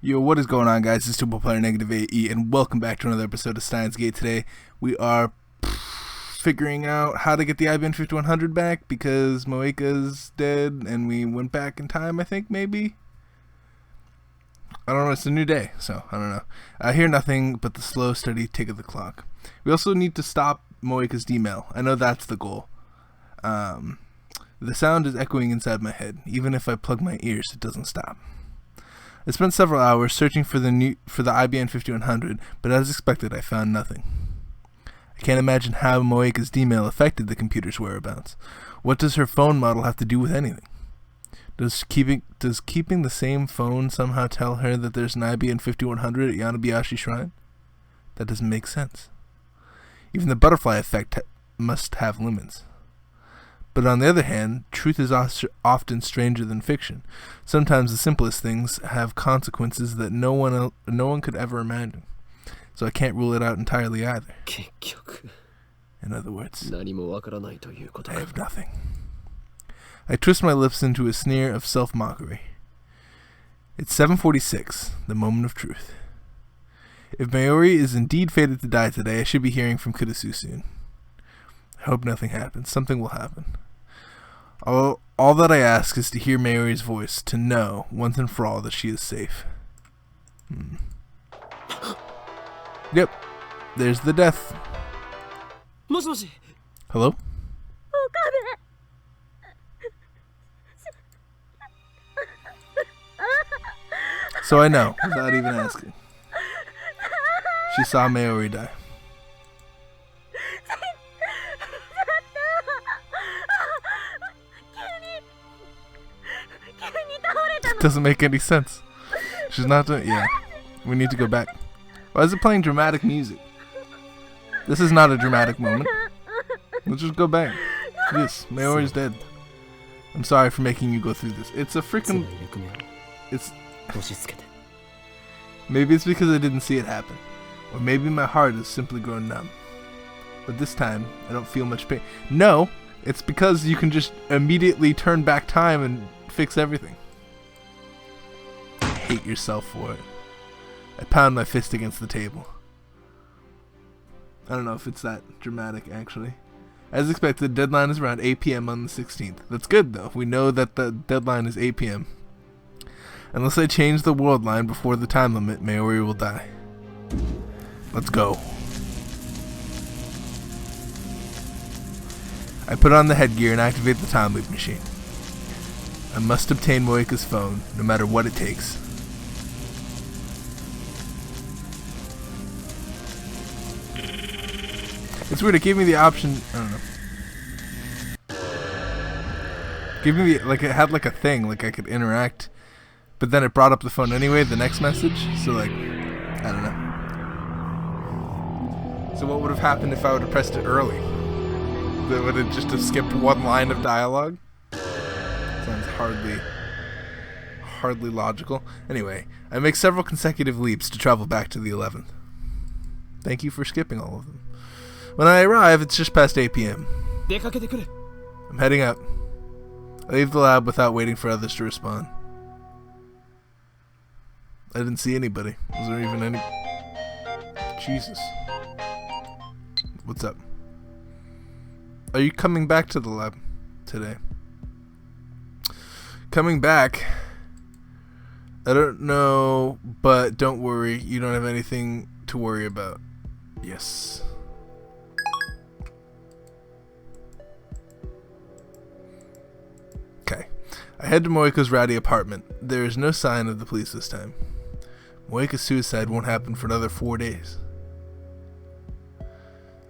Yo, what is going on, guys? It's Super Player NegativeAE, and welcome back to another episode of Steins. Today, we are figuring out how to get the IBM 5100 back because Moeka's dead, and we went back in time, I think, maybe? I don't know, it's a new day, so I don't know. I hear nothing but the slow, steady tick of the clock. We also need to stop Moeka's D-mail. I know that's the goal. The sound is echoing inside my head. Even if I plug my ears, it doesn't stop. I spent several hours searching for the IBM 5100, but as expected, I found nothing. I can't imagine how Moeka's D-mail affected the computer's whereabouts. What does her phone model have to do with anything? Does keeping the same phone somehow tell her that there's an IBM 5100 at Yanabayashi Shrine? That doesn't make sense. Even the butterfly effect must have limits. But on the other hand, truth is often stranger than fiction. Sometimes the simplest things have consequences that no one could ever imagine. So I can't rule it out entirely either. In other words, I have nothing. I twist my lips into a sneer of self-mockery. It's 7:46, the moment of truth. If Mayuri is indeed fated to die today, I should be hearing from Kudasu soon. I hope nothing happens. Something will happen. All that I ask is to hear Mayuri's voice, to know, once and for all, that she is safe. Yep, there's the death. Hello? So I know, without even asking. She saw Mayuri die. It doesn't make any sense. She's not doing. Yeah, we need to go back. Why is it playing dramatic music? This is not a dramatic moment. Let's just go back. Yes, Mayuri's dead. I'm sorry for making you go through this. It's a freaking. Maybe it's because I didn't see it happen, or maybe my heart has simply grown numb. But this time, I don't feel much pain. No, it's because you can just immediately turn back time and fix everything. Hate yourself for it. I pound my fist against the table. I don't know if it's that dramatic, actually. As expected, the deadline is around 8 p.m. on the 16th. That's good, though. We know that the deadline is 8 p.m. Unless I change the world line before the time limit, Mayuri will die. Let's go. I put on the headgear and activate the time loop machine. I must obtain Moeka's phone, no matter what it takes. It's weird, it gave me the option, I don't know. Gave me the, like, it had like a thing, like I could interact, but then it brought up the phone anyway, the next message, so like, I don't know. So what would have happened if I would have pressed it early? Would it just have skipped one line of dialogue? Sounds hardly logical. Anyway, I make several consecutive leaps to travel back to the 11th. Thank you for skipping all of them. When I arrive, it's just past 8 p.m. I'm heading up. I leave the lab without waiting for others to respond. I didn't see anybody. Was there even any... Jesus. What's up? Are you coming back to the lab today? Coming back? I don't know, but don't worry. You don't have anything to worry about. Yes. Okay. I head to Moeka's ratty apartment. There is no sign of the police this time. Moeka's suicide won't happen for another 4 days.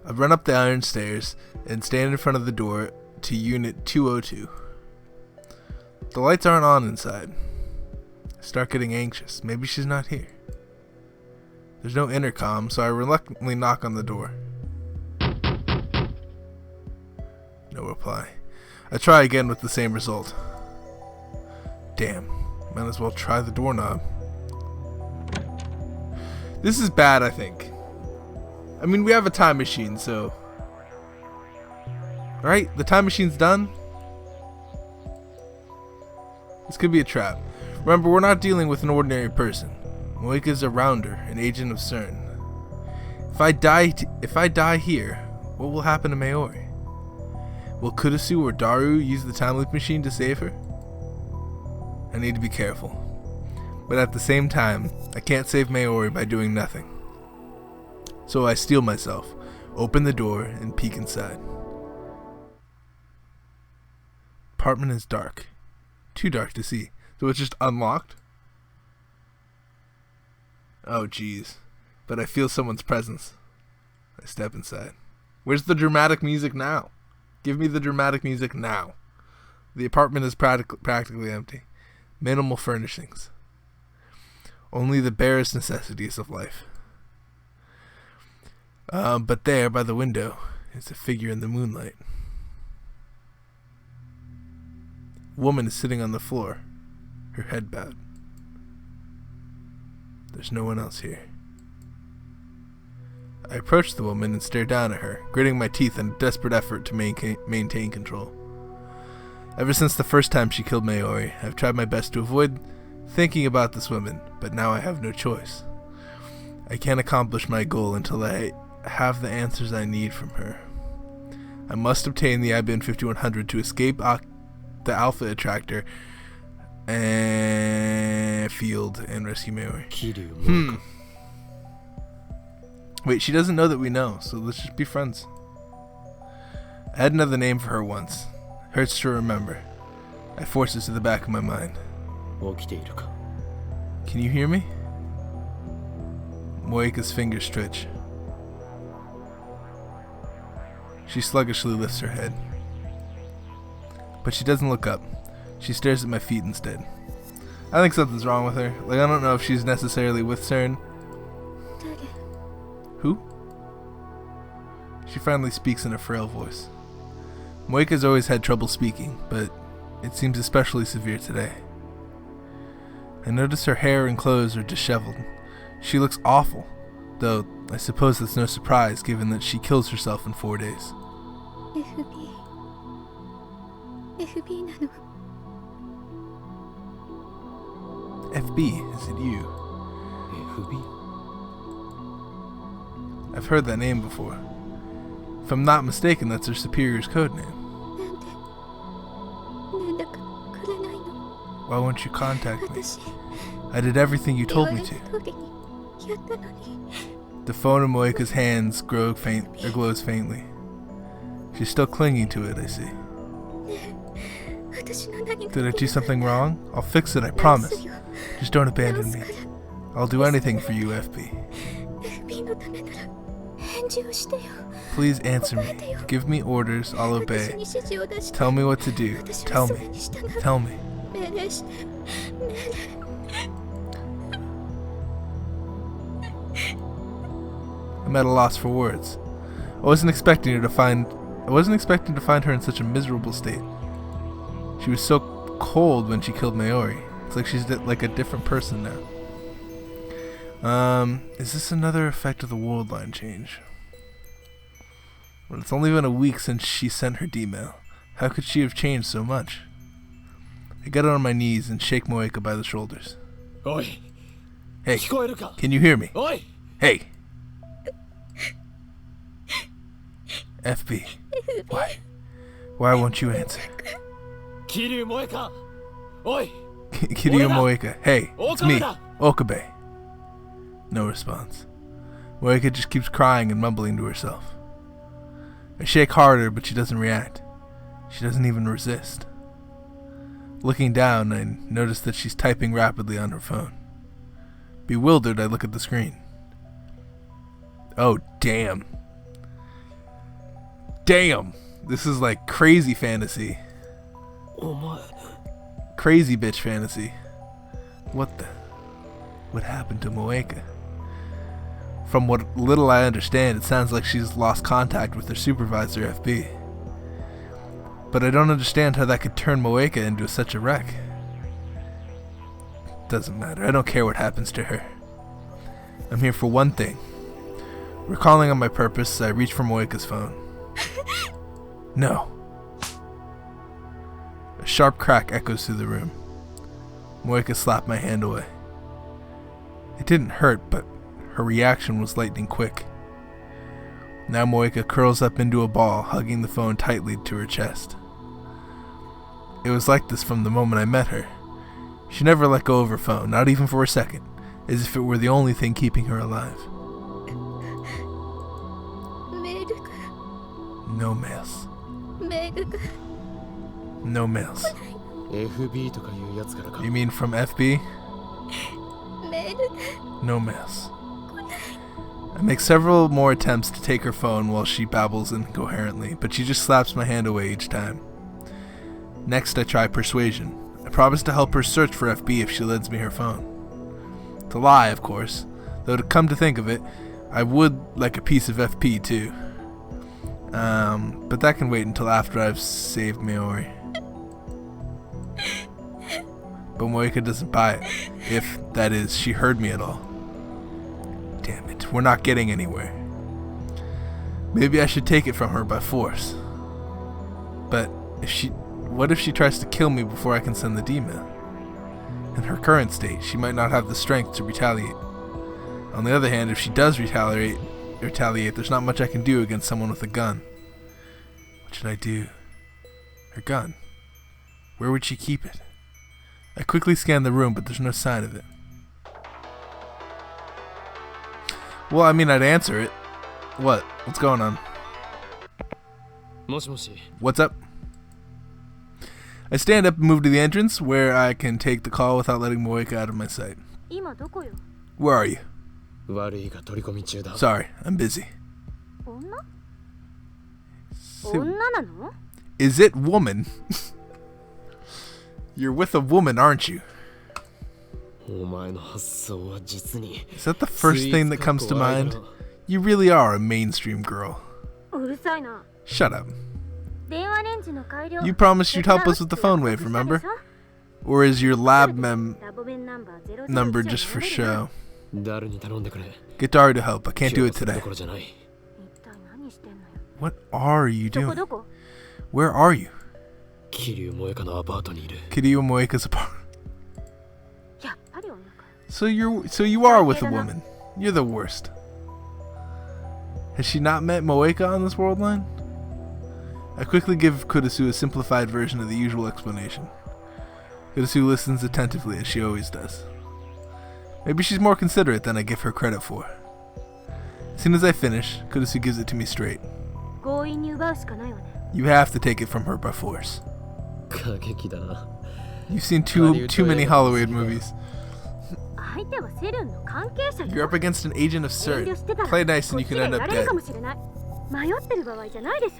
I run up the iron stairs and stand in front of the door to Unit 202. The lights aren't on inside. I start getting anxious. Maybe she's not here. There's no intercom, so I reluctantly knock on the door. No reply. I try again with the same result. Damn, might as well try the doorknob. This is bad, I think. I mean, we have a time machine, so... Alright, the time machine's done. This could be a trap. Remember, we're not dealing with an ordinary person. Moika's a rounder, an agent of CERN. If I die here, what will happen to Maori? Will Kurusu or Daru use the time loop machine to save her? I need to be careful. But at the same time, I can't save Maori by doing nothing. So I steel myself, open the door, and peek inside. Apartment is dark. Too dark to see. So it's just unlocked? Oh jeez. But I feel someone's presence. I step inside. Where's the dramatic music now? Give me the dramatic music now. The apartment is practically empty. Minimal furnishings. Only the barest necessities of life. But there, by the window, is a figure in the moonlight. A woman is sitting on the floor, her head bowed. There's no one else here. I approach the woman and stare down at her, gritting my teeth in a desperate effort to maintain control. Ever since the first time she killed Maori, I've tried my best to avoid thinking about this woman, but now I have no choice. I can't accomplish my goal until I have the answers I need from her. I must obtain the IBM 5100 to escape the Alpha Attractor and field and rescue Maori. Wait, she doesn't know that we know, so let's just be friends. I had another name for her once. Hurts to remember. I force it to the back of my mind. Can you hear me? Moika's fingers twitch. She sluggishly lifts her head. But she doesn't look up. She stares at my feet instead. I think something's wrong with her. Like, I don't know if she's necessarily with CERN. Who? She finally speaks in a frail voice. Moika's always had trouble speaking, but it seems especially severe today. I notice her hair and clothes are disheveled. She looks awful, though I suppose that's no surprise given that she kills herself in 4 days. FB, is it you? I've heard that name before. If I'm not mistaken, that's her superior's code name. Why won't you contact me? I did everything you told me to. The phone in Moika's hands glows faintly. She's still clinging to it, I see. Did I do something wrong? I'll fix it, I promise. Just don't abandon me. I'll do anything for you, FB. Please answer me. Give me orders, I'll obey. Tell me what to do. Tell me. Tell me. I'm at a loss for words. I wasn't expecting to find her in such a miserable state. She was so cold when she killed Maori. It's like she's like a different person now. Is this another effect of the world line change? Well, it's only been a week since she sent her D-mail. How could she have changed so much? I get on my knees and shake Moika by the shoulders. Oi. Hey, can you hear me? Oi. Hey. FB. Why won't you answer? Kiryu Moika. Oi. Kiryu Moika. Hey, it's me, Okabe. No response. Moika just keeps crying and mumbling to herself. I shake harder, but she doesn't react. She doesn't even resist. Looking down, I notice that she's typing rapidly on her phone. Bewildered, I look at the screen. Oh, damn. Damn! This is like crazy fantasy. Crazy bitch fantasy. What happened to Moika? From what little I understand, it sounds like she's lost contact with her supervisor, FB. But I don't understand how that could turn Moika into such a wreck. Doesn't matter. I don't care what happens to her. I'm here for one thing. Recalling on my purpose, I reach for Moika's phone. No. A sharp crack echoes through the room. Moika slapped my hand away. It didn't hurt, but her reaction was lightning quick. Now Moeka curls up into a ball, hugging the phone tightly to her chest. It was like this from the moment I met her. She never let go of her phone, not even for a second, as if it were the only thing keeping her alive. No mails. No mails. You mean from FB? No mails. I make several more attempts to take her phone while she babbles incoherently, but she just slaps my hand away each time. Next, I try persuasion. I promise to help her search for FB if she lends me her phone. It's a lie, of course, though to come to think of it, I would like a piece of FP too. But that can wait until after I've saved Maori. But Moeka doesn't buy it, if, that is, she heard me at all. Damn it, we're not getting anywhere. Maybe I should take it from her by force. But what if she tries to kill me before I can send the D-mail? In her current state, she might not have the strength to retaliate. On the other hand, if she does retaliate, there's not much I can do against someone with a gun. What should I do? Her gun. Where would she keep it? I quickly scan the room, but there's no sign of it. Well, I mean, I'd answer it. What? What's going on? What's up? I stand up and move to the entrance, where I can take the call without letting Moeka out of my sight. Where are you? Sorry, I'm busy. Is it woman? You're with a woman, aren't you? Is that the first thing that comes to mind? You really are a mainstream girl. Shut up. You promised you'd help us with the phone wave, remember? Or is your lab number just for show? Get Dari to help. I can't do it today. What are you doing? Where are you? Kiryu Moeka's apartment. So you are with a woman. You're the worst. Has she not met Moeka on this world line? I quickly give Kurisu a simplified version of the usual explanation. Kurisu listens attentively, as she always does. Maybe she's more considerate than I give her credit for. As soon as I finish, Kurisu gives it to me straight. You have to take it from her by force. You've seen too many Holloway movies. You're up against an agent of CERT. Play nice and you can end up dead.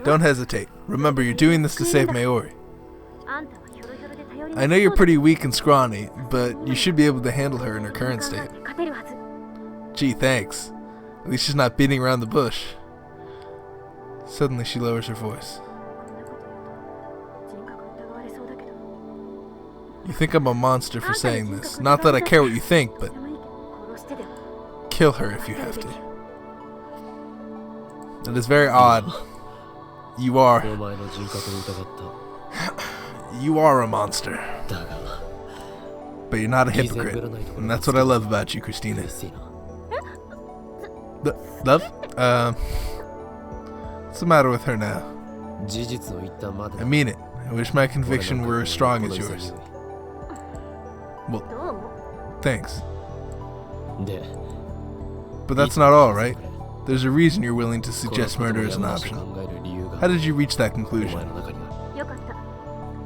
Don't hesitate. Remember, you're doing this to save Maori. I know you're pretty weak and scrawny, but you should be able to handle her in her current state. Gee, thanks. At least she's not beating around the bush. Suddenly she lowers her voice. You think I'm a monster for saying this. Not that I care what you think, but kill her if you have to. That is very odd. You are a monster. But you're not a hypocrite. And that's what I love about you, Christina. Love? What's the matter with her now? I mean it. I wish my conviction were as strong as yours. Well, thanks. But that's not all, right? There's a reason you're willing to suggest murder as an option. How did you reach that conclusion?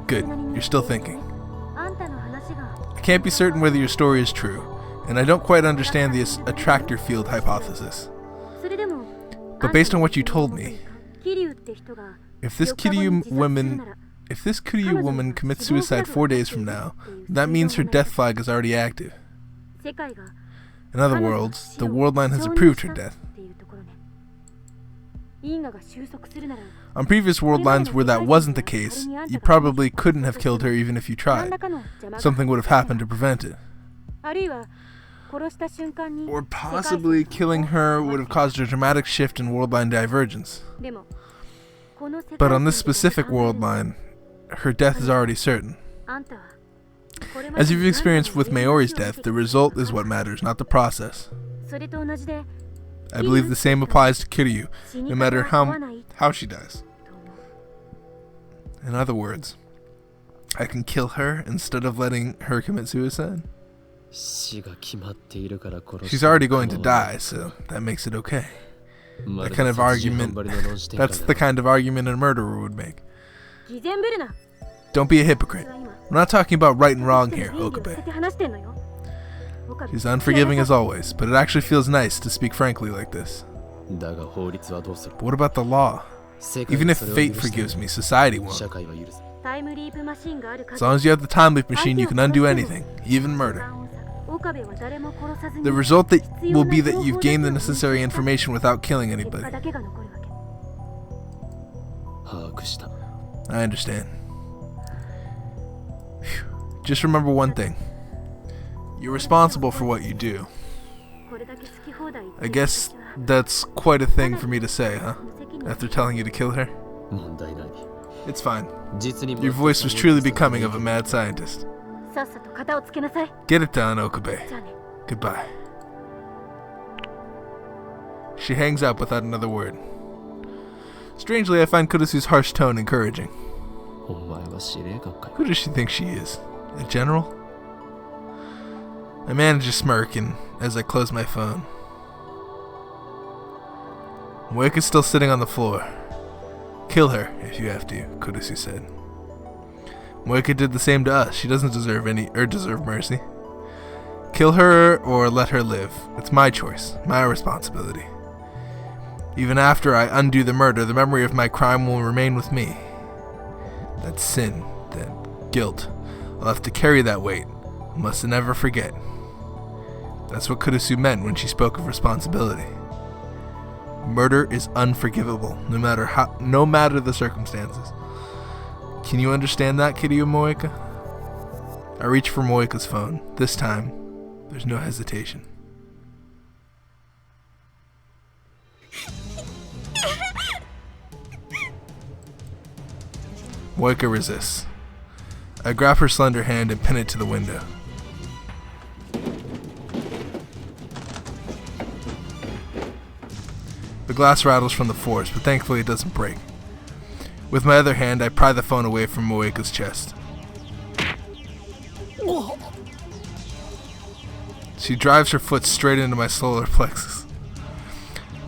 Good, you're still thinking. I can't be certain whether your story is true, and I don't quite understand the attractor field hypothesis. But based on what you told me, if this Kiryu woman commits suicide 4 days from now, that means her death flag is already active. In other words, the world line has approved her death. On previous world lines where that wasn't the case, you probably couldn't have killed her even if you tried. Something would have happened to prevent it. Or possibly killing her would have caused a dramatic shift in world line divergence. But on this specific world line, her death is already certain. As you've experienced with Mayori's death, the result is what matters, not the process. I believe the same applies to Kiryu, no matter how she dies. In other words, I can kill her instead of letting her commit suicide. She's already going to die, so that makes it okay. That kind of argument, that's the kind of argument a murderer would make. Don't be a hypocrite. I'm not talking about right and wrong here, Okabe. She's unforgiving as always, but it actually feels nice to speak frankly like this. But what about the law? Even if fate forgives me, society won't. As long as you have the time leap machine, you can undo anything, even murder. The result will be that you've gained the necessary information without killing anybody. I understand. Whew. Just remember one thing. You're responsible for what you do. I guess that's quite a thing for me to say, huh? After telling you to kill her? It's fine. Your voice was truly becoming of a mad scientist. Get it done, Okabe. Goodbye. She hangs up without another word. Strangely, I find Kurisu's harsh tone encouraging. Who does she think she is? A general? I manage a smirk as I close my phone. Moeka's still sitting on the floor. Kill her, if you have to, Kurisu said. Moeka did the same to us. She doesn't deserve mercy. Kill her or let her live. It's my choice, my responsibility. Even after I undo the murder, the memory of my crime will remain with me. That sin, that guilt, I'll have to carry that weight. I must never forget. That's what Kurisu meant when she spoke of responsibility. Murder is unforgivable, no matter the circumstances. Can you understand that, Kiryu Moeka? I reach for Moeka's phone. This time, there's no hesitation. Moeka resists. I grab her slender hand and pin it to the window. The glass rattles from the force, but thankfully it doesn't break. With my other hand, I pry the phone away from Moeka's chest. She drives her foot straight into my solar plexus.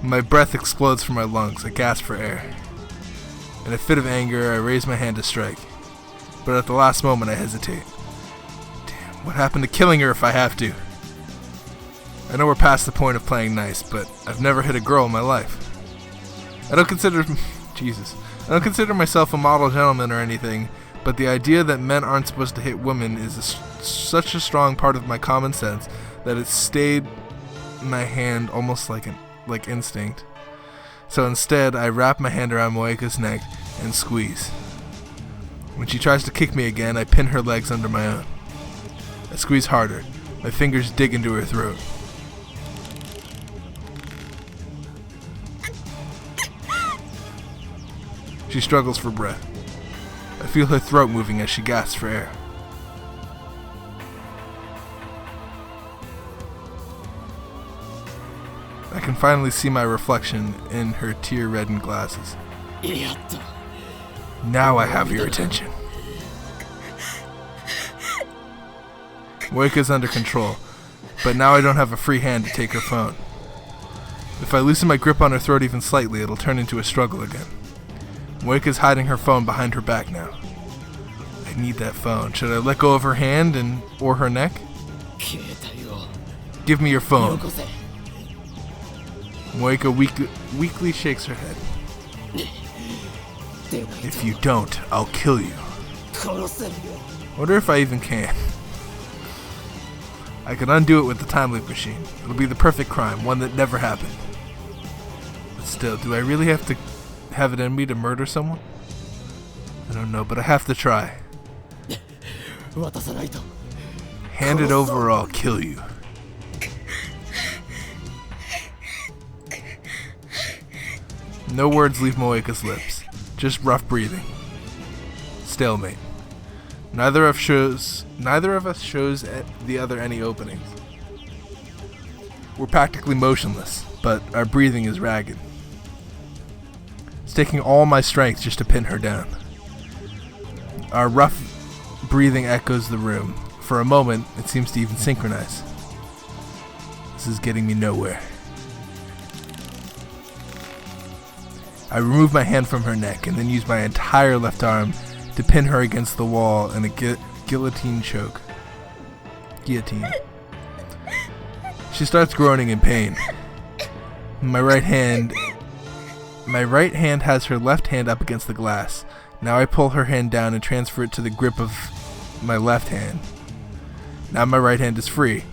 My breath explodes from my lungs. I gasp for air. In a fit of anger, I raise my hand to strike. But at the last moment, I hesitate. Damn, what happened to killing her if I have to? I know we're past the point of playing nice, but I've never hit a girl in my life. I don't consider myself a model gentleman or anything, but the idea that men aren't supposed to hit women is such a strong part of my common sense that it stayed in my hand almost like instinct. So instead, I wrap my hand around Moeka's neck and squeeze. When she tries to kick me again, I pin her legs under my own. I squeeze harder. My fingers dig into her throat. She struggles for breath. I feel her throat moving as she gasps for air. I can finally see my reflection in her tear-reddened glasses. Now I have your attention. Moeka's under control, but now I don't have a free hand to take her phone. If I loosen my grip on her throat even slightly, it'll turn into a struggle again. Moeka's hiding her phone behind her back now. I need that phone. Should I let go of her hand or her neck? Give me your phone. Moeka weakly shakes her head. If you don't, I'll kill you. Wonder if I even can. I can undo it with the time loop machine. It'll be the perfect crime, one that never happened. But still, do I really have to have it in me to murder someone? I don't know, but I have to try. Hand it over or I'll kill you. No words leave Moeka's lips, just rough breathing. Stalemate. Neither of us shows the other any openings. We're practically motionless, but our breathing is ragged. It's taking all my strength just to pin her down. Our rough breathing echoes the room. For a moment, it seems to even synchronize. This is getting me nowhere. I remove my hand from her neck and then use my entire left arm to pin her against the wall in a guillotine choke. Guillotine. She starts groaning in pain. My right hand has her left hand up against the glass. Now I pull her hand down and transfer it to the grip of my left hand. Now my right hand is free.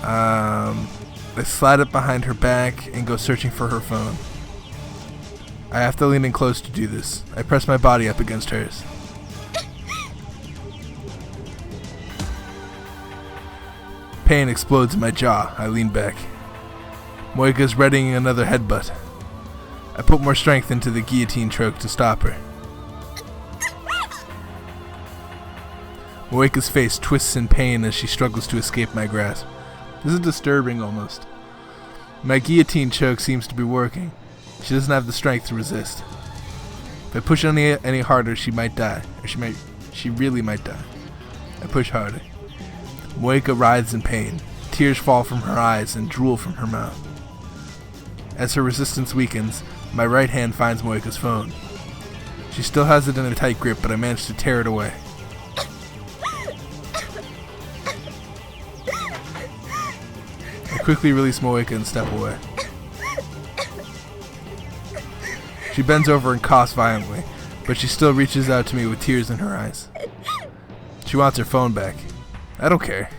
I slide it behind her back and go searching for her phone. I have to lean in close to do this. I press my body up against hers. Pain explodes in my jaw. I lean back. Moika's readying another headbutt. I put more strength into the guillotine choke to stop her. Moika's face twists in pain as she struggles to escape my grasp. This is disturbing almost. My guillotine choke seems to be working. She doesn't have the strength to resist. If I push any harder, she might die. Or she really might die. I push harder. Moika writhes in pain. Tears fall from her eyes and drool from her mouth. As her resistance weakens, my right hand finds Moika's phone. She still has it in a tight grip, but I manage to tear it away. I quickly release Moika and step away. She bends over and coughs violently, but she still reaches out to me with tears in her eyes. She wants her phone back. I don't care.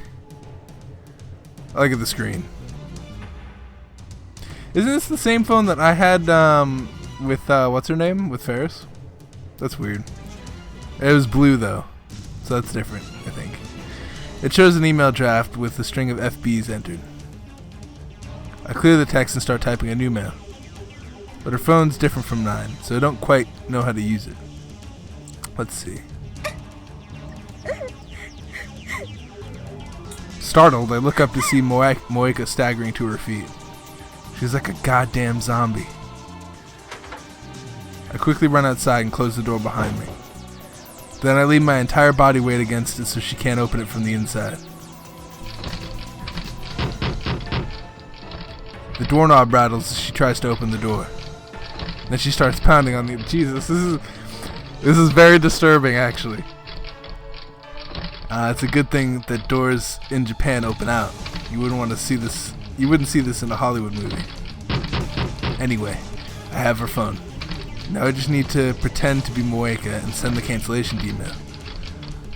I look at the screen. Isn't this the same phone that I had with, what's her name? With Ferris? That's weird. It was blue though, so that's different, I think. It shows an email draft with a string of FBs entered. I clear the text and start typing a new mail. But her phone's different from mine, so I don't quite know how to use it. Let's see. Startled, I look up to see Moika staggering to her feet. She's like a goddamn zombie. I quickly run outside and close the door behind me. Then I lean my entire body weight against it so she can't open it from the inside. The doorknob rattles as she tries to open the door. Then she starts pounding on the... Jesus, this is very disturbing, actually. It's a good thing that doors in Japan open out. You wouldn't want to see this... You wouldn't see this in a Hollywood movie. Anyway, I have her phone. Now I just need to pretend to be Moika and send the cancellation email.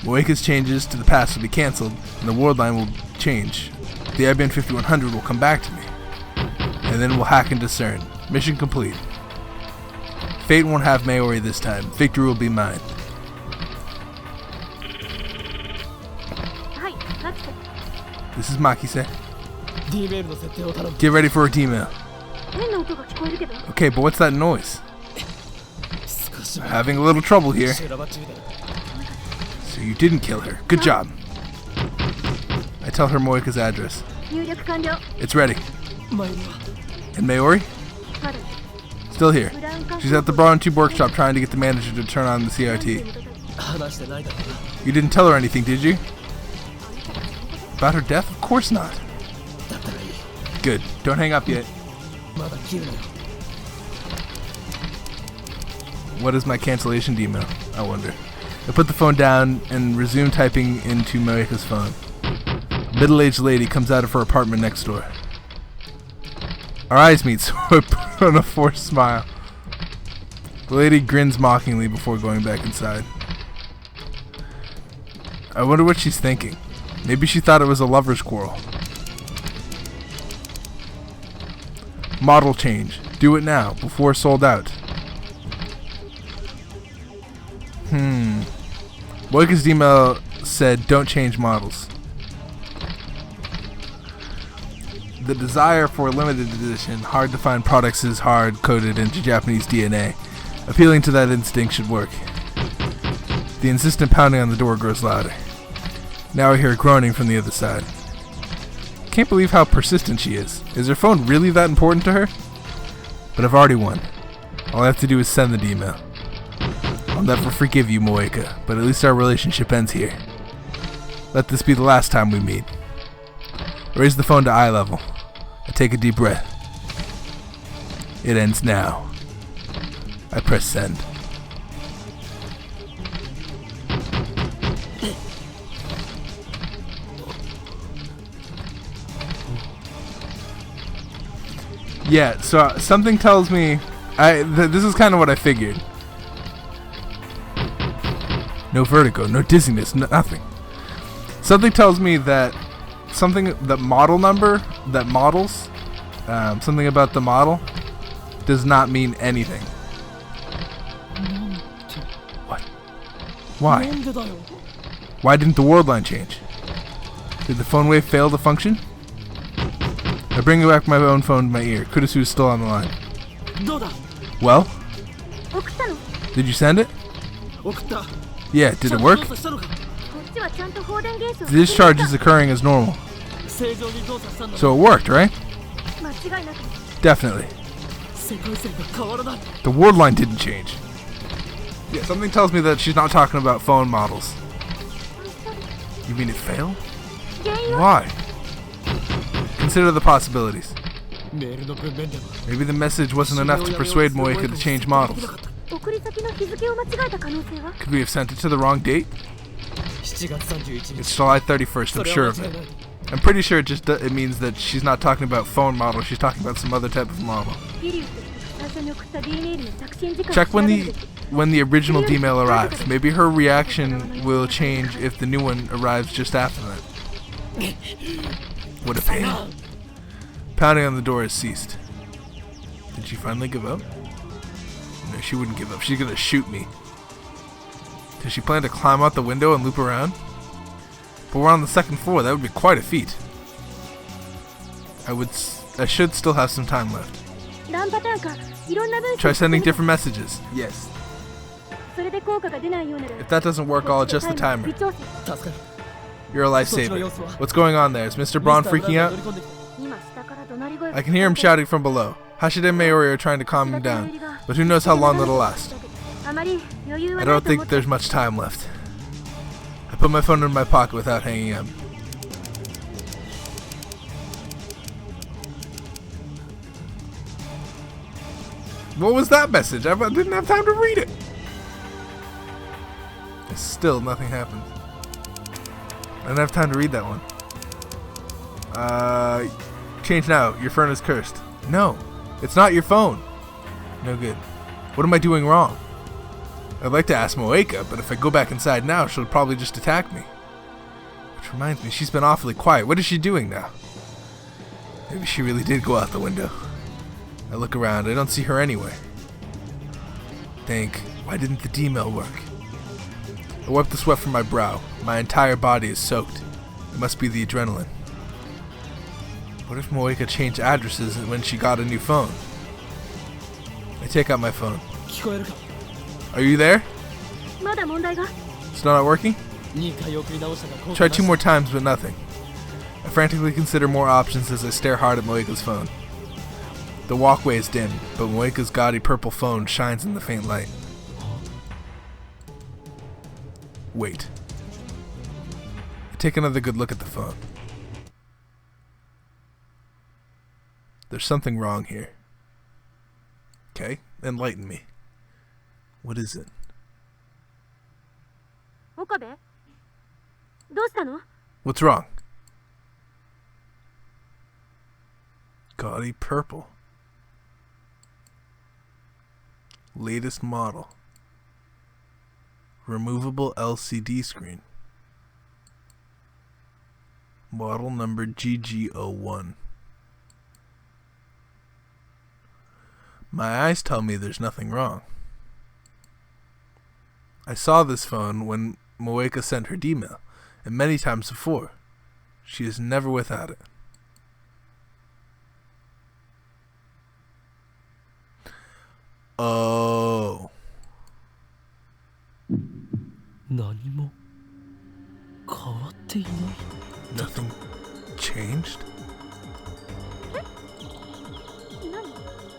Moika's changes to the past will be cancelled, and the world line will change. The IBM 5100 will come back to me. And then we'll hack and discern. Mission complete. Fate won't have Mayuri this time. Victory will be mine. This is Makise. Get ready for a D-mail. Okay, but what's that noise? I'm having a little trouble here. So you didn't kill her. Good job. I tell her Moika's address. It's ready. And Mayuri? Still here. She's at the Bar and Tube workshop trying to get the manager to turn on the CRT. You didn't tell her anything, did you? About her death? Of course not. Good. Don't hang up yet. What is my cancellation email? I wonder. I put the phone down and resume typing into Moika's phone. A middle-aged lady comes out of her apartment next door. Our eyes meet, so I put on a forced smile. The lady grins mockingly before going back inside. I wonder what she's thinking. Maybe she thought it was a lover's quarrel. Model change. Do it now, before sold out. Moika's email said, don't change models. The desire for a limited edition, hard-to-find products is hard-coded into Japanese DNA. Appealing to that instinct should work. The insistent pounding on the door grows louder. Now I hear groaning from the other side. Can't believe how persistent she is. Is her phone really that important to her? But I've already won. All I have to do is send the email. I'll never forgive you, Moeka, but at least our relationship ends here. Let this be the last time we meet. I raise the phone to eye level. I take a deep breath. It ends now. I press send. Yeah, so something tells me this is kind of what I figured. No vertigo, no dizziness, nothing. Something tells me that model number that models, something about the model does not mean anything. What? Why? Why didn't the word line change? Did the phone wave fail to function? I bring back my own phone to my ear. Kurusu is still on the line. Well? Did you send it? Yeah, did it work? The discharge is occurring as normal. So it worked, right? Definitely. The word line didn't change. Yeah, something tells me that she's not talking about phone models. You mean it failed? Why? Consider the possibilities. Maybe the message wasn't enough to persuade Moeka to change models. Could we have sent it to the wrong date? It's July 31st, I'm sure of it. I'm pretty sure it means that she's not talking about phone model, she's talking about some other type of model. Check when the original D-mail arrives. Maybe her reaction will change if the new one arrives just after that. What a pain. Pounding on the door has ceased. Did she finally give up? No, she wouldn't give up. She's gonna shoot me. Does she plan to climb out the window and loop around? But we're on the second floor. That would be quite a feat. I should still have some time left. Try sending different messages. Yes. If that doesn't work, I'll adjust the timer. You're a lifesaver. What's going on there? Is Mr. Braun freaking out? I can hear him shouting from below. Hashide and Mayori are trying to calm him down, but who knows how long it'll last. I don't think there's much time left. I put my phone in my pocket without hanging up. What was that message? I didn't have time to read it. Still, nothing happened. I didn't have time to read that one. Change now. Your phone is cursed. No, it's not your phone. No good. What am I doing wrong? I'd like to ask Moeka, but if I go back inside now, she'll probably just attack me. Which reminds me, she's been awfully quiet. What is she doing now? Maybe she really did go out the window. I look around. I don't see her anywhere. Think, why didn't the D-mail work? I wipe the sweat from my brow. My entire body is soaked. It must be the adrenaline. What if Moeka changed addresses when she got a new phone? I take out my phone. Are you there? Still not working? Try 2 more times, but nothing. I frantically consider more options as I stare hard at Moeka's phone. The walkway is dim, but Moeka's gaudy purple phone shines in the faint light. Wait. I take another good look at the phone. There's something wrong here. Okay, enlighten me. What is it? What's wrong? Gaudy purple. Latest model. Removable LCD screen. Model number GG01. My eyes tell me there's nothing wrong. I saw this phone when Moeka sent her D-mail, and many times before. She is never without it. Oh.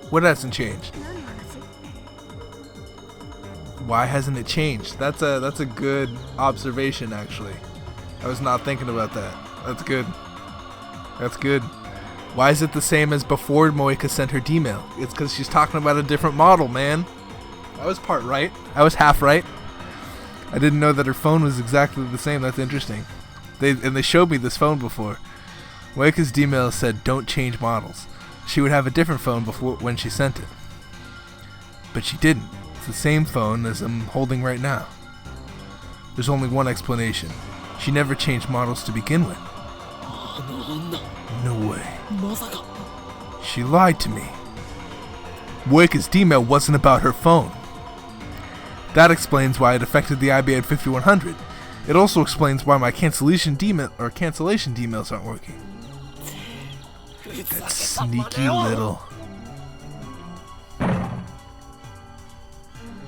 What hasn't changed? Why hasn't it changed? That's a good observation, actually. I was not thinking about that. That's good. That's good. Why is it the same as before Moeka sent her D-mail? It's because she's talking about a different model, man. I was part right. I was half right. I didn't know that her phone was exactly the same. That's interesting. They showed me this phone before. Moeka's D-mail said don't change models. She would have a different phone before when she sent it. But she didn't. It's the same phone as I'm holding right now. There's only one explanation. She never changed models to begin with. No way. She lied to me. Moeka's D-mail wasn't about her phone. That explains why it affected the IBM 5100. It also explains why my cancellation D-mails aren't working. That sneaky little...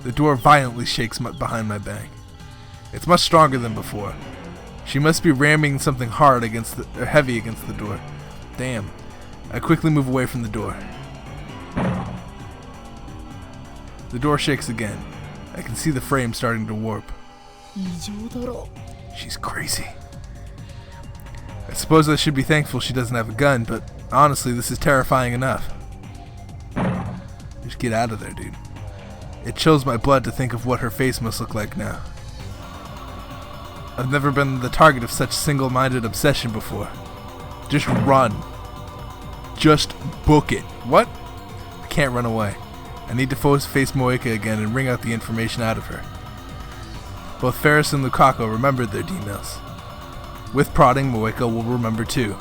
The door violently shakes behind my back. It's much stronger than before. She must be ramming something hard heavy against the door. Damn. I quickly move away from the door. The door shakes again. I can see the frame starting to warp. She's crazy. I suppose I should be thankful she doesn't have a gun, but honestly, this is terrifying enough. Just get out of there, dude. It chills my blood to think of what her face must look like now. I've never been the target of such single-minded obsession before. Just run. Just book it. What? I can't run away. I need to face Moeka again and wring out the information out of her. Both Ferris and Lukaku remembered their D-mails. With prodding, Moeka will remember too.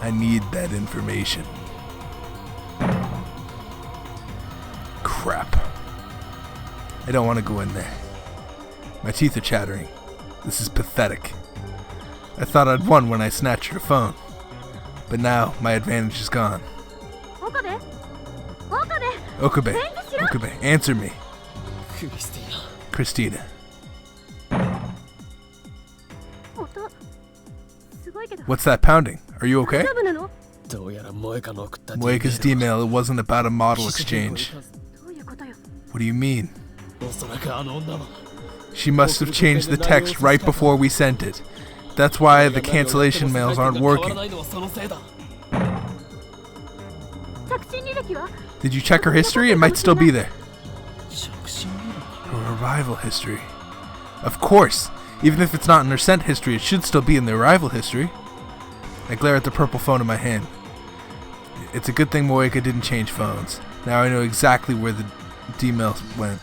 I need that information. Crap. I don't want to go in there. My teeth are chattering. This is pathetic. I thought I'd won when I snatched her phone. But now, my advantage is gone. Okabe, answer me. Christina. What's that pounding? Are you okay? Moeka's D-mail, it wasn't about a model exchange. What do you mean? She must have changed the text right before we sent it. That's why the cancellation mails aren't working. Did you check her history? It might still be there. Her arrival history. Of course. Even if it's not in her sent history, it should still be in the arrival history. I glare at the purple phone in my hand. It's a good thing Moeka didn't change phones. Now I know exactly where the D-mail went.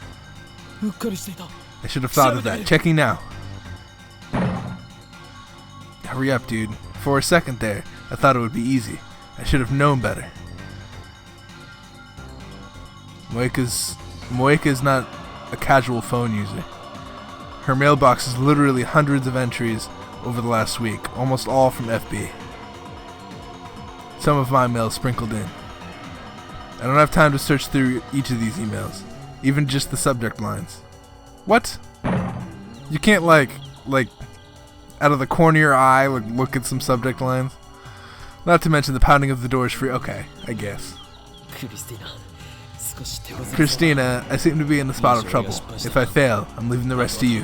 I should have thought of that. Checking now. Hurry up, dude. For a second there, I thought it would be easy. I should have known better. Moeka is not a casual phone user. Her mailbox is literally hundreds of entries over the last week, almost all from FB. Some of my mail sprinkled in. I don't have time to search through each of these emails, even just the subject lines. What? You can't like out of the corner of your eye look at some subject lines? Not to mention the pounding of the door is free. Okay, I guess. Christina, I seem to be in a spot of trouble. If I fail, I'm leaving the rest to you.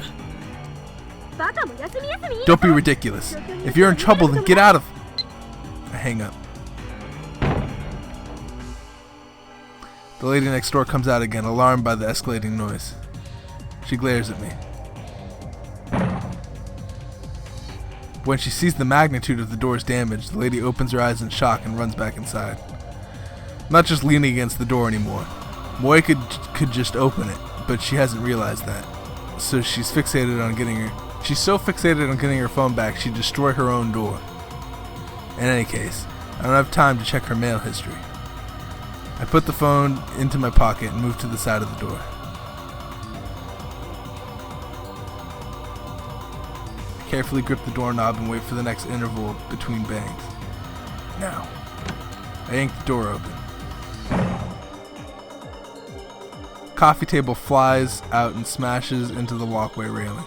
Don't be ridiculous. If you're in trouble, then get out of... I hang up. The lady next door comes out again, alarmed by the escalating noise. She glares at me. When she sees the magnitude of the door's damage, the lady opens her eyes in shock and runs back inside. I'm not just leaning against the door anymore. Moeka could just open it, but she hasn't realized that. So she's so fixated on getting her phone back, she'd destroy her own door. In any case, I don't have time to check her mail history. I put the phone into my pocket and move to the side of the door. I carefully grip the doorknob and wait for the next interval between bangs. Now, I yank the door open. Coffee table flies out and smashes into the walkway railing.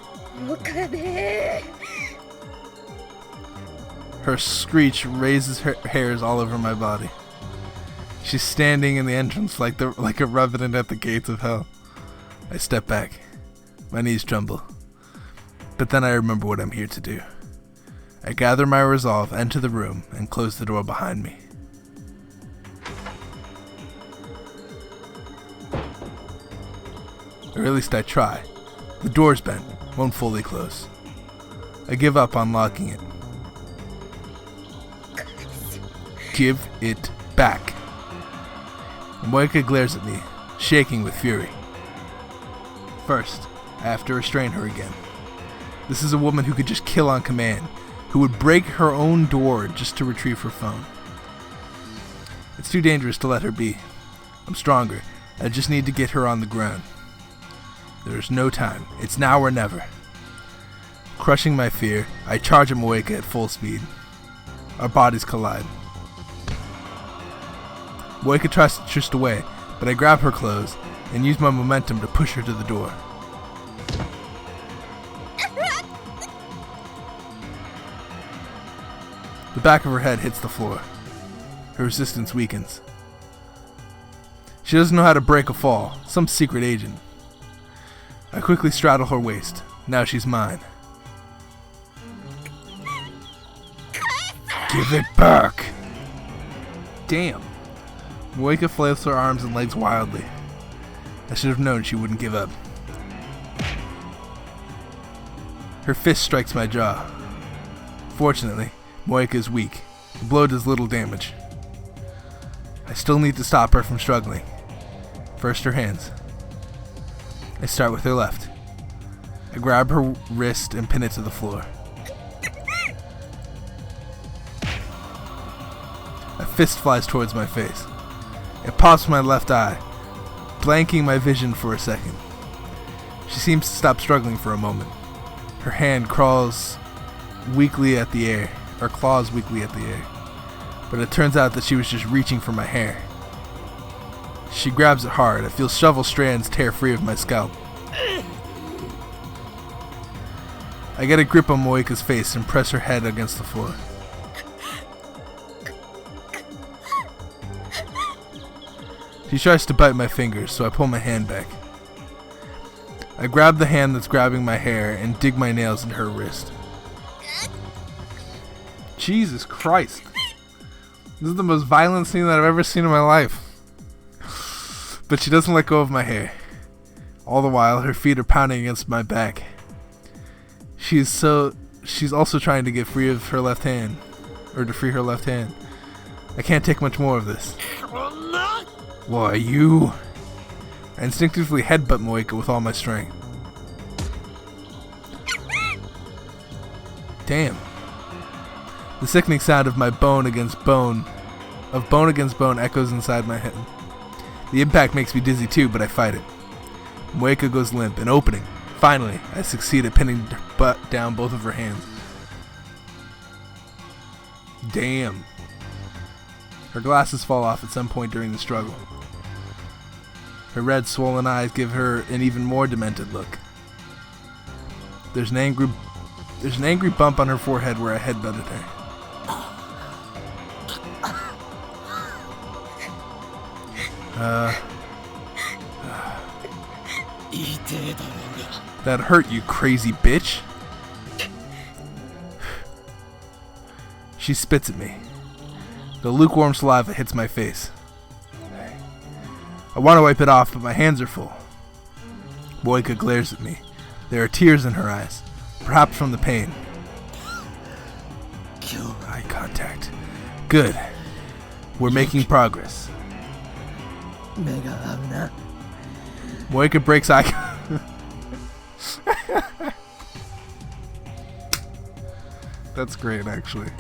Her screech raises her hairs all over my body. She's standing in the entrance like a revenant at the gates of hell. I step back. My knees tremble. But then I remember what I'm here to do. I gather my resolve, enter the room, and close the door behind me. Or at least I try. The door's bent, won't fully close. I give up on locking it. Give it back. Moika glares at me, shaking with fury. First, I have to restrain her again. This is a woman who could just kill on command, who would break her own door just to retrieve her phone. It's too dangerous to let her be. I'm stronger. I just need to get her on the ground. There is no time. It's now or never. Crushing my fear, I charge at Moika at full speed. Our bodies collide. Moika tries to twist away, but I grab her clothes and use my momentum to push her to the door. The back of her head hits the floor. Her resistance weakens. She doesn't know how to break a fall, some secret agent. I quickly straddle her waist. Now she's mine. Give it back! Damn. Moika flails her arms and legs wildly. I should have known she wouldn't give up. Her fist strikes my jaw. Fortunately, Moika is weak. The blow does little damage. I still need to stop her from struggling. First her hands. I start with her left. I grab her wrist and pin it to the floor. A fist flies towards my face. It pops my left eye, blanking my vision for a second. She seems to stop struggling for a moment. Her hand claws weakly at the air, but it turns out that she was just reaching for my hair. She grabs it hard. I feel shovel strands tear free of my scalp. I get a grip on Moika's face and press her head against the floor. She tries to bite my fingers, so I pull my hand back. I grab the hand that's grabbing my hair and dig my nails into her wrist. Jesus Christ. This is the most violent scene that I've ever seen in my life. But she doesn't let go of my hair. All the while, her feet are pounding against my back. She's also trying to get free of her left hand. Or to free her left hand. I can't take much more of this. Why, you? I instinctively headbutt Moika with all my strength. Damn. The sickening sound of my bone against bone echoes inside my head. The impact makes me dizzy too, but I fight it. Moika goes limp, an opening. Finally, I succeed at pinning down both of her hands. Damn. Her glasses fall off at some point during the struggle. Her red, swollen eyes give her an even more demented look. There's an angry bump on her forehead where I headbutted her. That hurt, you crazy bitch. She spits at me. The lukewarm saliva hits my face. I want to wipe it off, but my hands are full. Moika glares at me. There are tears in her eyes, perhaps from the pain. Eye contact. Good. We're making progress. Moika breaks eye contact. That's great, actually.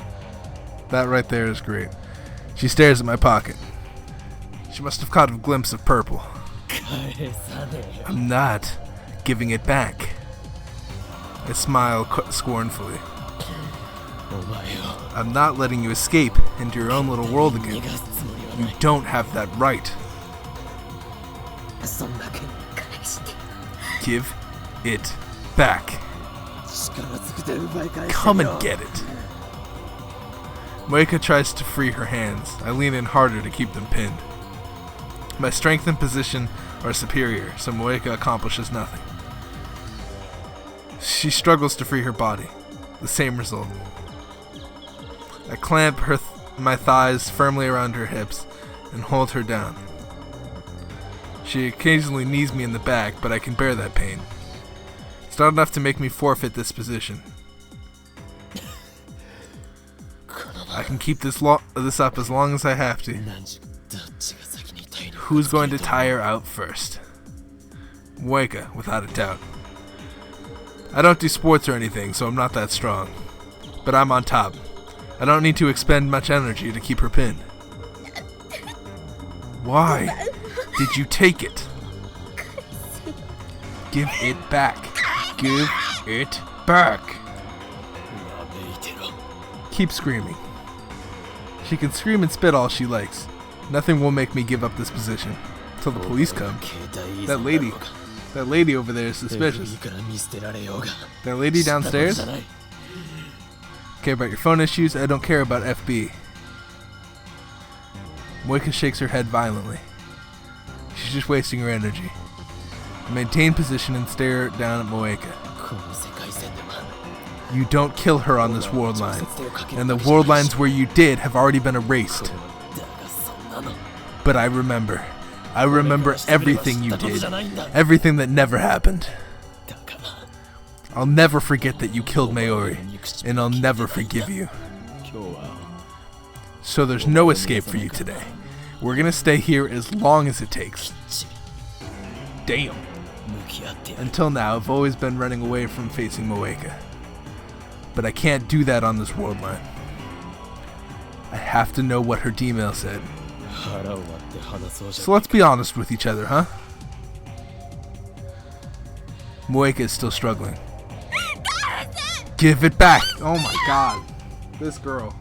That right there is great. She stares at my pocket. She must have caught a glimpse of purple. I'm not giving it back. I smile scornfully. I'm not letting you escape into your own little world again. You don't have that right. Give it back. Come and get it. Moika tries to free her hands. I lean in harder to keep them pinned. My strength and position are superior, so Moeka accomplishes nothing. She struggles to free her body. The same result. I clamp my thighs firmly around her hips and hold her down. She occasionally knees me in the back, but I can bear that pain. It's not enough to make me forfeit this position. I can keep this up as long as I have to. Who's going to tire out first? Moeka, without a doubt. I don't do sports or anything, so I'm not that strong. But I'm on top. I don't need to expend much energy to keep her pinned. Why did you take it? Give it back. Give it back. Keep screaming. She can scream and spit all she likes. Nothing will make me give up this position. Till the police come. That lady over there is suspicious. That lady downstairs? Care about your phone issues? I don't care about FB. Moeka shakes her head violently. She's just wasting her energy. I maintain position and stare down at Moeka. You don't kill her on this world line, and the world lines where you did have already been erased. But I remember. I remember everything you did. Everything that never happened. I'll never forget that you killed Mayuri, and I'll never forgive you. So there's no escape for you today. We're gonna stay here as long as it takes. Damn. Until now, I've always been running away from facing Moeka. But I can't do that on this world line. I have to know what her D-mail said. So let's be honest with each other, huh? Moeka is still struggling. Give it back! Oh my god. This girl.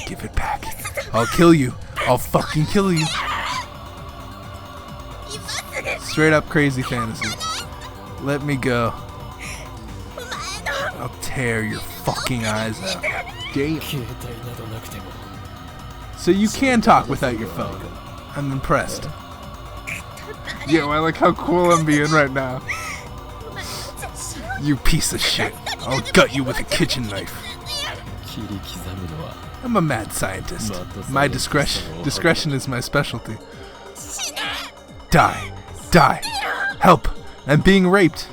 Give it back. I'll kill you. I'll fucking kill you. Straight up crazy fantasy. Let me go. I'll tear your fucking eyes out. Damn. So you can talk without your phone. I'm impressed. Yo, I like how cool I'm being right now. You piece of shit. I'll gut you with a kitchen knife. I'm a mad scientist. My discretion is my specialty. Die. Die. Help. I'm being raped.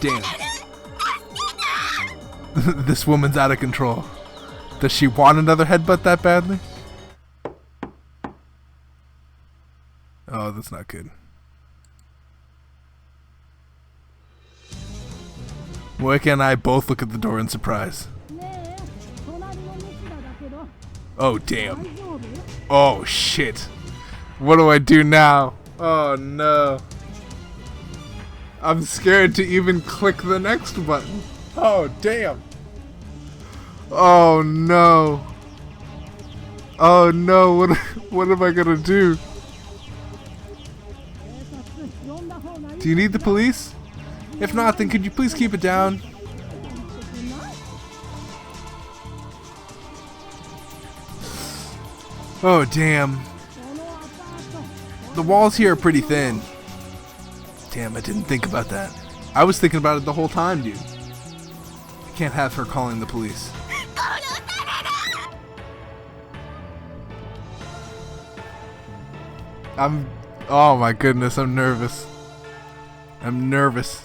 Damn. This woman's out of control. Does she want another headbutt that badly? Oh, that's not good. Moeka and I both look at the door in surprise. Oh, damn. Oh, shit. What do I do now? Oh, no. I'm scared to even click the next button. Oh, damn. Oh, no. Oh, no. What am I gonna do? Do you need the police? If not, then could you please keep it down? Oh, damn. The walls here are pretty thin. Damn, I didn't think about that. I was thinking about it the whole time, dude. I can't have her calling the police. Oh my goodness, I'm nervous. I'm nervous.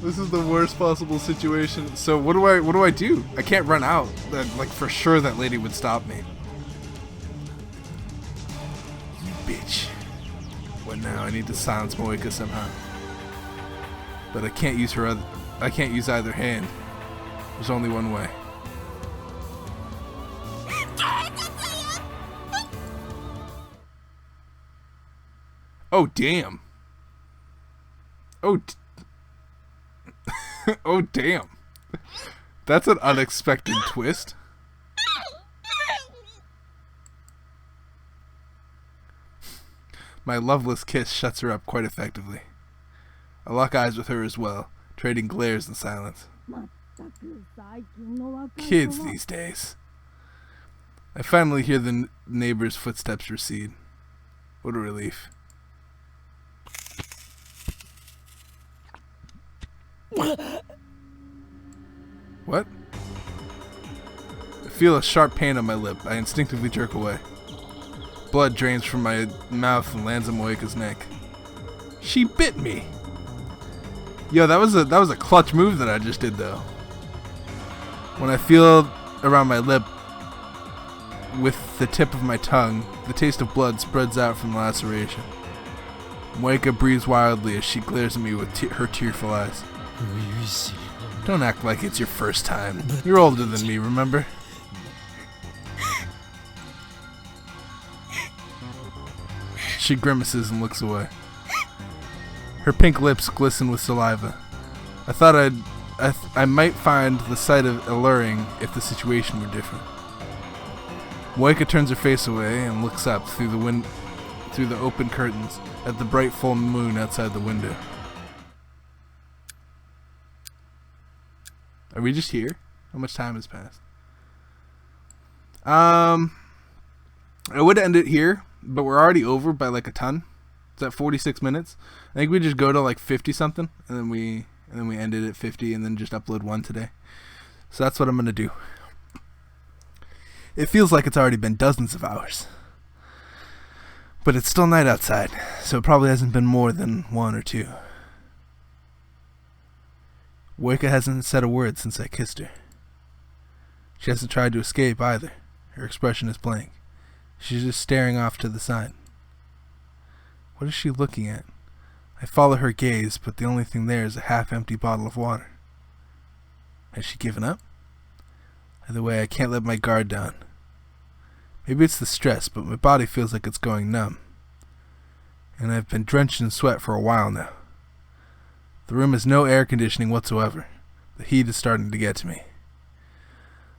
This is the worst possible situation. So what do I do? I can't run out. Like for sure that lady would stop me. You bitch. What now? I need to silence Moeka somehow. But I can't use I can't use either hand. There's only one way. Oh damn. Oh oh damn. That's an unexpected twist. My loveless kiss shuts her up quite effectively. I lock eyes with her as well, trading glares in silence. Kids these days. I finally hear the neighbor's footsteps recede. What a relief. What? I feel a sharp pain on my lip. I instinctively jerk away. Blood drains from my mouth and lands on Moeka's neck. She bit me. Yo, that was a clutch move that I just did though. When I feel around my lip with the tip of my tongue, the taste of blood spreads out from the laceration. Moeka breathes wildly as she glares at me with her tearful eyes. Don't act like it's your first time. You're older than me, remember? She grimaces and looks away. Her pink lips glisten with saliva. I thought I might find the sight of alluring if the situation were different. Moeka turns her face away and looks up through the open curtains at the bright full moon outside the window. Are we just here? How much time has passed? I would end it here, but we're already over by like a ton. It's at 46 minutes. I think we just go to like 50 something, and then we end it at 50, and then just upload one today. So that's what I'm gonna do. It feels like it's already been dozens of hours, but it's still night outside, so it probably hasn't been more than 1 or 2. Moeka hasn't said a word since I kissed her. She hasn't tried to escape either. Her expression is blank. She's just staring off to the side. What is she looking at? I follow her gaze, but the only thing there is a half-empty bottle of water. Has she given up? Either way, I can't let my guard down. Maybe it's the stress, but my body feels like it's going numb. And I've been drenched in sweat for a while now. The room has no air conditioning whatsoever. The heat is starting to get to me.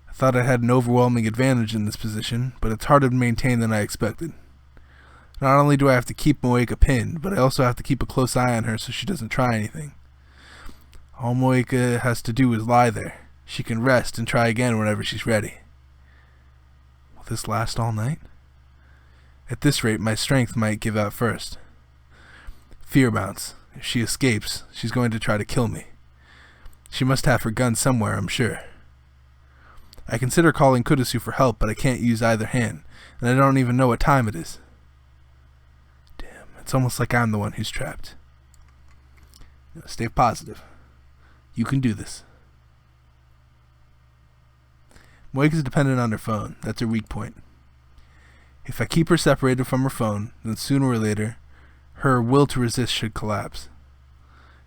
I thought I had an overwhelming advantage in this position, but it's harder to maintain than I expected. Not only do I have to keep Moeka pinned, but I also have to keep a close eye on her so she doesn't try anything. All Moeka has to do is lie there. She can rest and try again whenever she's ready. Will this last all night? At this rate, my strength might give out first. Fear mounts. If she escapes, she's going to try to kill me. She must have her gun somewhere, I'm sure. I consider calling Kurusu for help, but I can't use either hand, and I don't even know what time it is. Damn, it's almost like I'm the one who's trapped. Stay positive. You can do this. Moeka's dependent on her phone. That's her weak point. If I keep her separated from her phone, then sooner or later, her will to resist should collapse.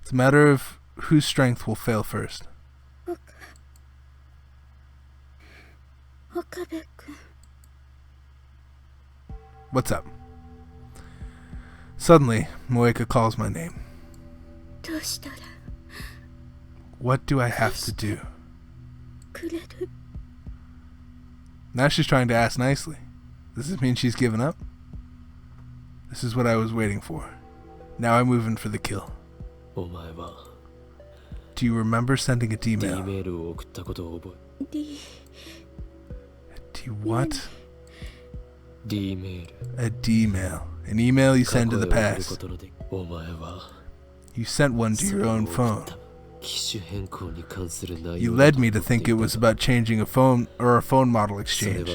It's a matter of whose strength will fail first. What's up? Suddenly, Moeka calls my name. What do I have to do? Now she's trying to ask nicely. Does this mean she's given up? This is what I was waiting for. Now I'm moving for the kill. Do you remember sending a D-mail? D what? A D-mail. An email you send to the past. You sent one to your own phone. You led me to think it was about changing a phone or a phone model exchange,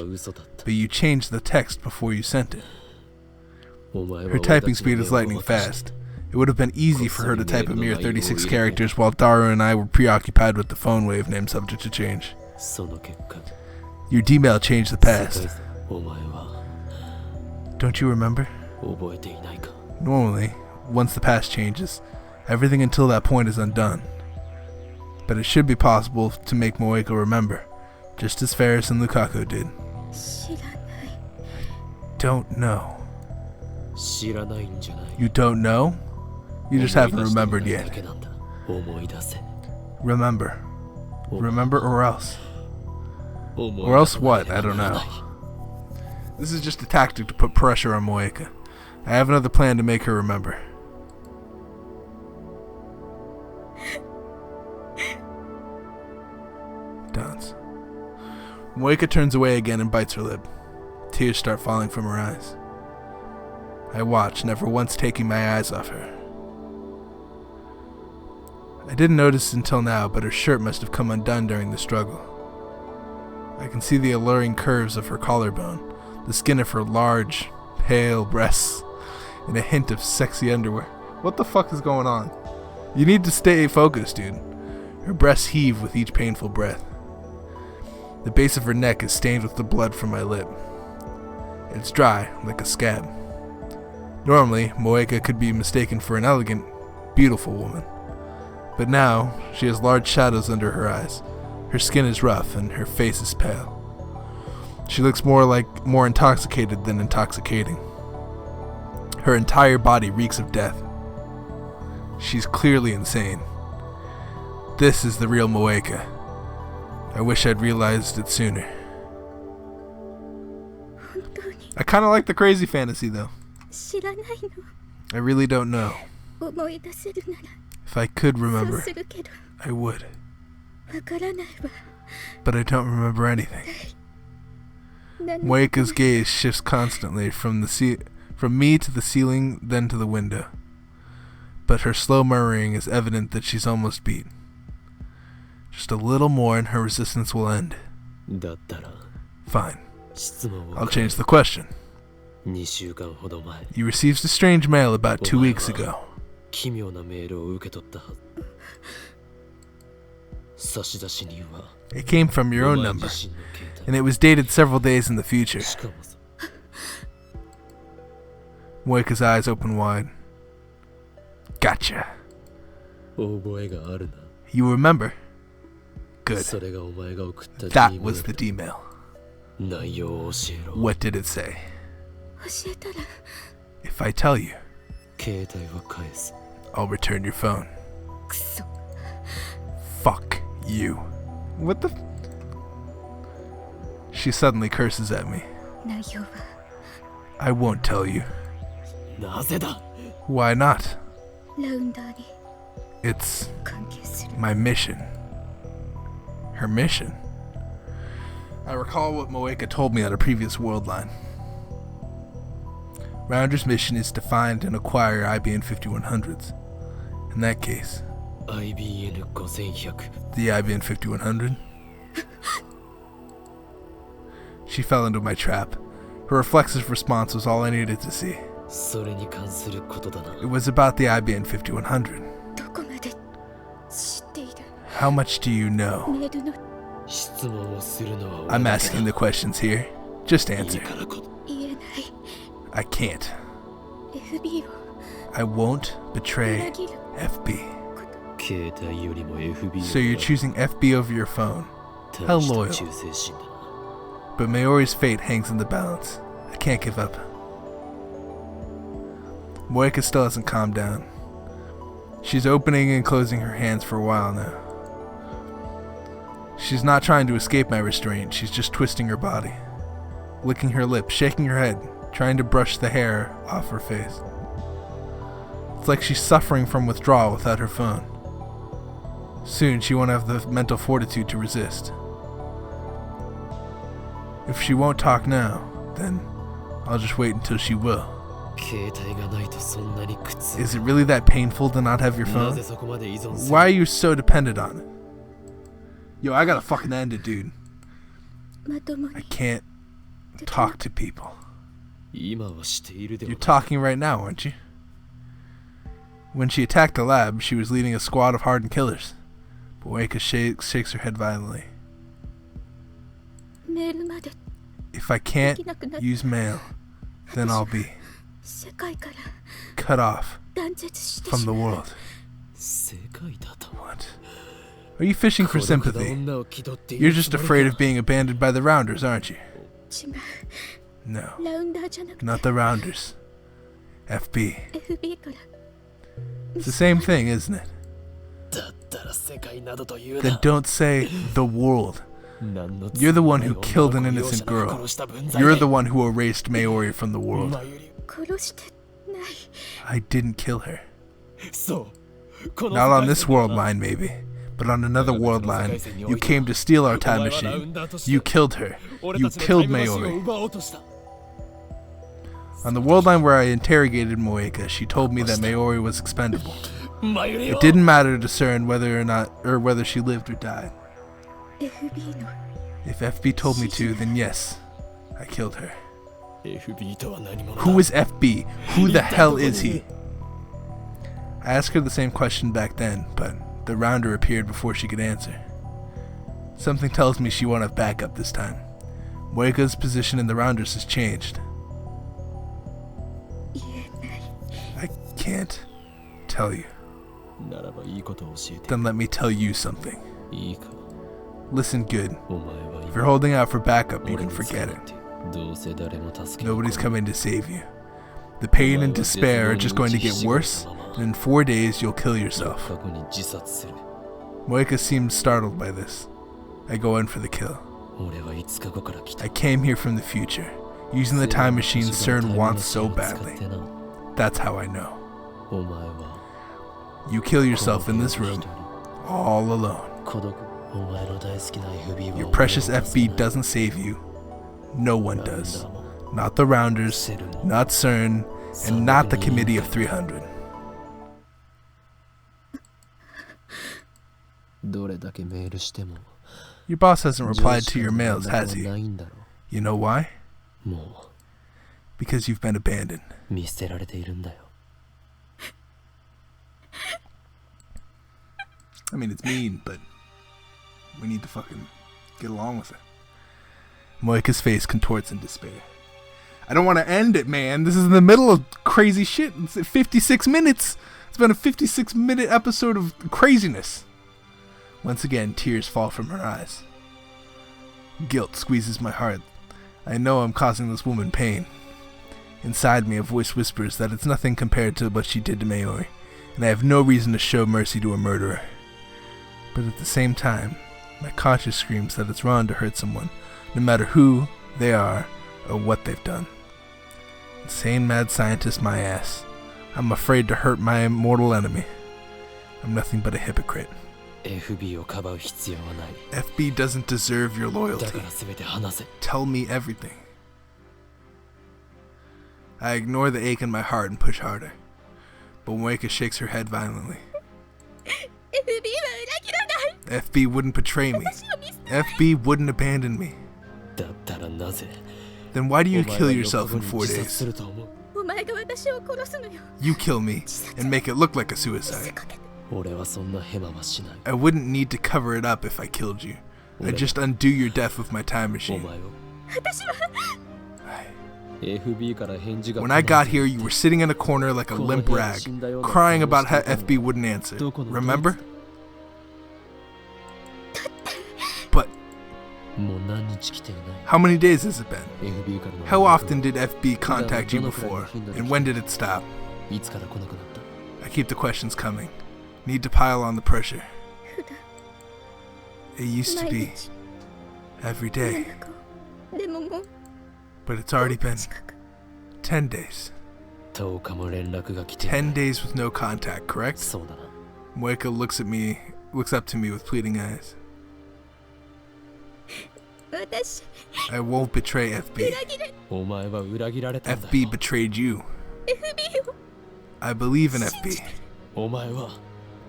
but you changed the text before you sent it. Her typing speed is lightning fast. It would have been easy for her to type a mere 36 characters while Daru and I were preoccupied with the phone wave name subject to change. Your D-mail changed the past. Don't you remember? Normally, once the past changes, everything until that point is undone. But it should be possible to make Moeka remember, just as Ferris and Lukaku did. Don't know. You don't know? You just haven't remembered yet. Remember. Remember or else. Or else what? I don't know. This is just a tactic to put pressure on Moeka. I have another plan to make her remember. Moeka turns away again and bites her lip. Tears start falling from her eyes. I watch, never once taking my eyes off her. I didn't notice until now, but her shirt must have come undone during the struggle. I can see the alluring curves of her collarbone, the skin of her large, pale breasts, and a hint of sexy underwear. What the fuck is going on? You need to stay focused, dude. Her breasts heave with each painful breath. The base of her neck is stained with the blood from my lip. It's dry, like a scab. Normally, Moeka could be mistaken for an elegant, beautiful woman. But now, she has large shadows under her eyes. Her skin is rough, and her face is pale. She looks more intoxicated than intoxicating. Her entire body reeks of death. She's clearly insane. This is the real Moeka. I wish I'd realized it sooner. I kind of like the crazy fantasy, though. I really don't know. If I could remember, I would. But I don't remember anything. Moeka's gaze shifts constantly from me to the ceiling, then to the window. But her slow murmuring is evident that she's almost beat. Just a little more and her resistance will end. Fine. I'll change the question. You received strange mail about 2 weeks ago. It came from your own number, and it was dated several days in the future. Moeka's eyes open wide. Gotcha. You remember? Good. That was the D-mail. What did it say? If I tell you, I'll return your phone. Fuck you. What the? She suddenly curses at me. I won't tell you. Why not? It's my mission. Her mission? I recall what Moeka told me on a previous world line. Rounder's mission is to find and acquire IBN 5100s. In that case, the IBN 5100? She fell into my trap. Her reflexive response was all I needed to see. It was about the IBN 5100. How much do you know? I'm asking the questions here. Just answer. I can't. I won't betray FB. So you're choosing FB over your phone. How loyal. But Mayori's fate hangs in the balance. I can't give up. Moeka still hasn't calmed down. She's opening and closing her hands for a while now. She's not trying to escape my restraint, she's just twisting her body, licking her lips, shaking her head, trying to brush the hair off her face. It's like she's suffering from withdrawal without her phone. Soon she won't have the mental fortitude to resist. If she won't talk now, then I'll just wait until she will. Is it really that painful to not have your phone? Why are you so dependent on it? Yo, I gotta fucking end it, dude. I can't talk to people. You're talking right now, aren't you? When she attacked the lab, she was leading a squad of hardened killers. Moeka shakes her head violently. If I can't use mail, then I'll be cut off from the world. What? Are you fishing for sympathy? You're just afraid of being abandoned by the Rounders, aren't you? No, not the Rounders. FB. It's the same thing, isn't it? Then don't say the world. You're the one who killed an innocent girl. You're the one who erased Mayori from the world. I didn't kill her. Not on this world line, maybe. But on another world line, you came to steal our time machine. You killed her. You killed Mayuri. On the world line where I interrogated Moeka, she told me that Mayuri was expendable. It didn't matter to discern whether she lived or died. If FB told me to, then yes, I killed her. Who is FB? Who the hell is he? I asked her the same question back then, but the rounder appeared before she could answer. Something tells me she won't have backup this time. Moeka's position in the rounders has changed. I can't tell you. Then let me tell you something. Listen good. If you're holding out for backup, you can forget it. Nobody's coming to save you. The pain and despair are just going to get worse, and in 4 days you'll kill yourself. Moeka seems startled by this. I go in for the kill. I came here from the future, using the time machine CERN wants so badly. That's how I know. You kill yourself in this room, all alone. Your precious FB doesn't save you. No one does. Not the Rounders, not CERN, and not the Committee of 300. Your boss hasn't replied to your mails, has he? You know why? Because you've been abandoned. I mean, it's mean, but we need to fucking get along with it. Moeka's face contorts in despair. I don't want to end it, man. This is in the middle of crazy shit. It's at 56 minutes. It's been a 56-minute episode of craziness. Once again, tears fall from her eyes. Guilt squeezes my heart. I know I'm causing this woman pain. Inside me, a voice whispers that it's nothing compared to what she did to Mayuri, and I have no reason to show mercy to a murderer. But at the same time, my conscience screams that it's wrong to hurt someone, no matter who they are or what they've done. Insane mad scientist my ass. I'm afraid to hurt my mortal enemy. I'm nothing but a hypocrite. FB doesn't deserve your loyalty. Tell me everything. I ignore the ache in my heart and push harder. But Moeka shakes her head violently. FB wouldn't betray me. FB wouldn't abandon me. Then why do you kill yourself in 4 days? You kill me and make it look like a suicide. I wouldn't need to cover it up if I killed you. I'd just undo your death with my time machine. When I got here, you were sitting in a corner like a limp rag, crying about how FB wouldn't answer. Remember? But how many days has it been? How often did FB contact you before? And when did it stop? I keep the questions coming. Need to pile on the pressure. It used to be every day. But it's already been 10 days. 10 days with no contact, correct? Moeka looks up to me with pleading eyes. I won't betray FB. FB betrayed you. I believe in FB.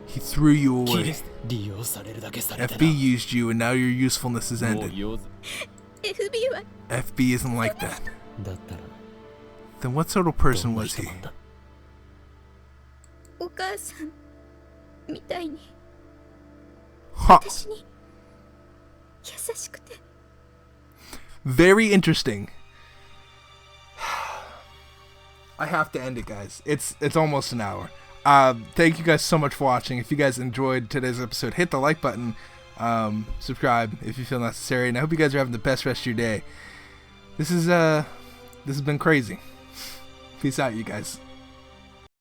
He threw you away. FB used you and now your usefulness is ended. FB isn't like that. Then what sort of person was he? Huh. Very interesting. I have to end it, guys. It's almost an hour. Thank you guys so much for watching. If you guys enjoyed today's episode, hit the like button. Subscribe if you feel necessary. And I hope you guys are having the best rest of your day. This has been crazy. Peace out, you guys.